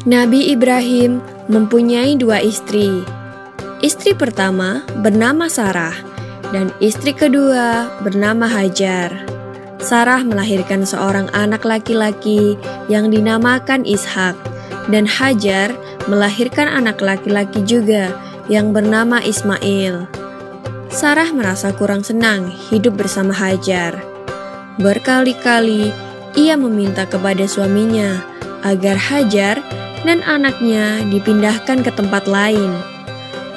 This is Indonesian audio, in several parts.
Nabi Ibrahim mempunyai dua istri. Istri pertama bernama Sarah dan istri kedua bernama Hajar. Sarah melahirkan seorang anak laki-laki yang dinamakan Ishak, dan Hajar melahirkan anak laki-laki juga yang bernama Ismail. Sarah merasa kurang senang hidup bersama Hajar. Berkali-kali ia meminta kepada suaminya agar Hajar dan anaknya dipindahkan ke tempat lain.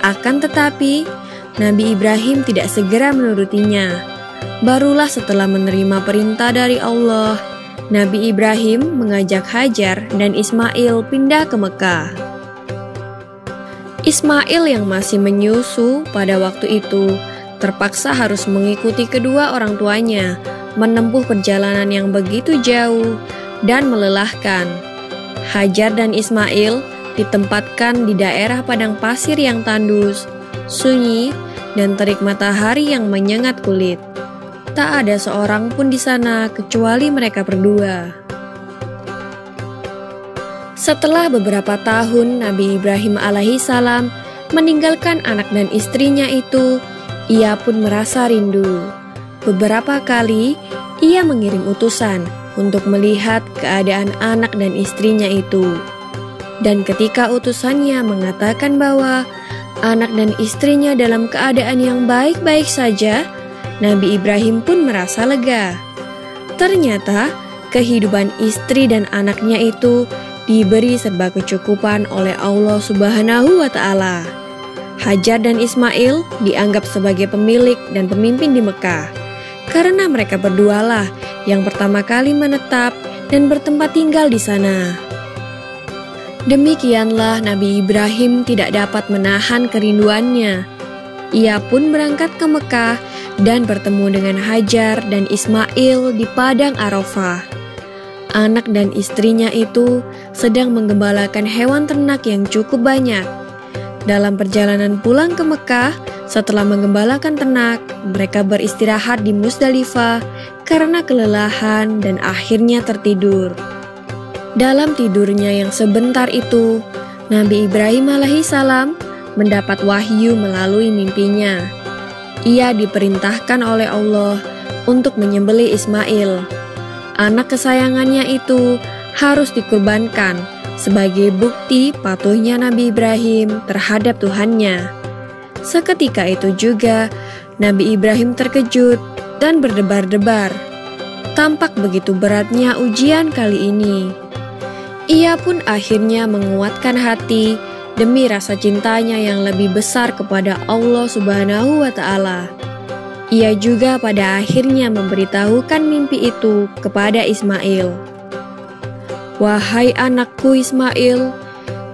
Akan tetapi, Nabi Ibrahim tidak segera menurutinya. Barulah setelah menerima perintah dari Allah, Nabi Ibrahim mengajak Hajar dan Ismail pindah ke Mekah. Ismail yang masih menyusu pada waktu itu terpaksa harus mengikuti kedua orang tuanya menempuh perjalanan yang begitu jauh dan melelahkan. Hajar dan Ismail ditempatkan di daerah padang pasir yang tandus, sunyi, dan terik matahari yang menyengat kulit. Tak ada seorang pun di sana kecuali mereka berdua. Setelah beberapa tahun Nabi Ibrahim alaihissalam meninggalkan anak dan istrinya itu, ia pun merasa rindu. Beberapa kali ia mengirim utusan untuk melihat keadaan anak dan istrinya itu. Dan ketika utusannya mengatakan bahwa anak dan istrinya dalam keadaan yang baik-baik saja, Nabi Ibrahim pun merasa lega. Ternyata kehidupan istri dan anaknya itu diberi serba kecukupan oleh Allah Subhanahu wa Ta'ala. Hajar dan Ismail dianggap sebagai pemilik dan pemimpin di Mekah, karena mereka berdualah yang pertama kali menetap dan bertempat tinggal di sana. Demikianlah Nabi Ibrahim tidak dapat menahan kerinduannya. Ia pun berangkat ke Mekah dan bertemu dengan Hajar dan Ismail di padang Arafah. Anak dan istrinya itu sedang menggembalakan hewan ternak yang cukup banyak. Dalam perjalanan pulang ke Mekah, setelah menggembalakan ternak, mereka beristirahat di Musdalifah karena kelelahan dan akhirnya tertidur. Dalam tidurnya yang sebentar itu, Nabi Ibrahim alaihissalam mendapat wahyu melalui mimpinya. Ia diperintahkan oleh Allah untuk menyembelih Ismail. Anak kesayangannya itu harus dikurbankan sebagai bukti patuhnya Nabi Ibrahim terhadap Tuhannya. Seketika itu juga Nabi Ibrahim terkejut dan berdebar-debar. Tampak begitu beratnya ujian kali ini. Ia pun akhirnya menguatkan hati demi rasa cintanya yang lebih besar kepada Allah Subhanahu wa Ta'ala. Ia juga pada akhirnya memberitahukan mimpi itu kepada Ismail. "Wahai anakku Ismail,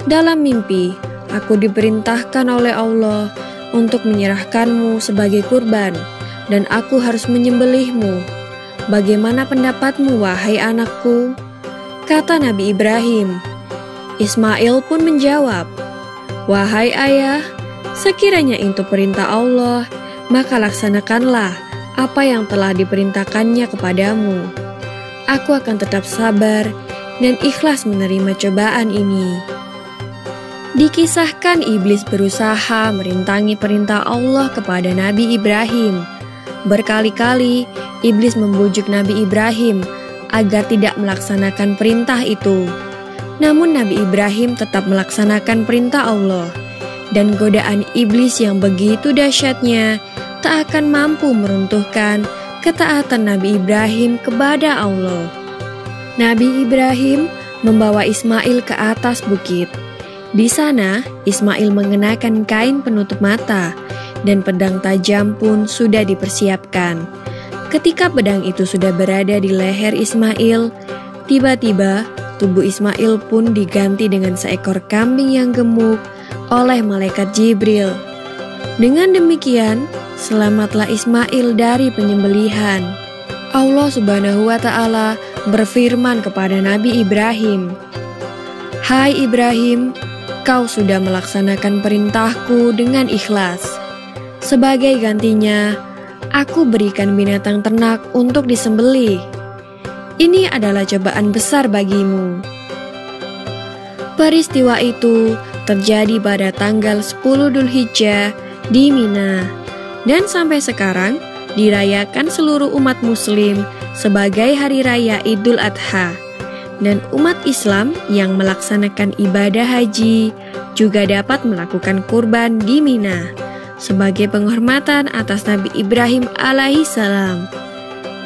dalam mimpi aku diperintahkan oleh Allah untuk menyerahkanmu sebagai kurban, dan aku harus menyembelihmu. Bagaimana pendapatmu, wahai anakku?" Kata Nabi Ibrahim. Ismail pun menjawab, "Wahai ayah, sekiranya itu perintah Allah, maka laksanakanlah apa yang telah diperintahkannya kepadamu. Aku akan tetap sabar dan ikhlas menerima cobaan ini." Dikisahkan iblis berusaha merintangi perintah Allah kepada Nabi Ibrahim. Berkali-kali iblis membujuk Nabi Ibrahim agar tidak melaksanakan perintah itu. Namun Nabi Ibrahim tetap melaksanakan perintah Allah, dan godaan iblis yang begitu dahsyatnya tak akan mampu meruntuhkan ketaatan Nabi Ibrahim kepada Allah. Nabi Ibrahim membawa Ismail ke atas bukit. Di sana, Ismail mengenakan kain penutup mata, dan pedang tajam pun sudah dipersiapkan. Ketika pedang itu sudah berada di leher Ismail, tiba-tiba tubuh Ismail pun diganti dengan seekor kambing yang gemuk oleh malaikat Jibril. Dengan demikian, selamatlah Ismail dari penyembelihan. Allah Subhanahu wa Ta'ala berfirman kepada Nabi Ibrahim, "Hai Ibrahim, kau sudah melaksanakan perintahku dengan ikhlas. Sebagai gantinya, aku berikan binatang ternak untuk disembelih. Ini adalah cobaan besar bagimu." Peristiwa itu terjadi pada tanggal 10 Dzulhijjah di Mina, dan sampai sekarang dirayakan seluruh umat muslim sebagai hari raya Idul Adha. Dan umat Islam yang melaksanakan ibadah haji juga dapat melakukan kurban di Mina sebagai penghormatan atas Nabi Ibrahim alaihissalam.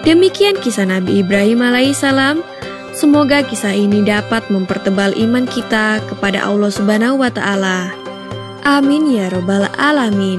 Demikian kisah Nabi Ibrahim alaihissalam. Semoga kisah ini dapat mempertebal iman kita kepada Allah Subhanahu wa Ta'ala. Amin ya Rabbal 'Alamin.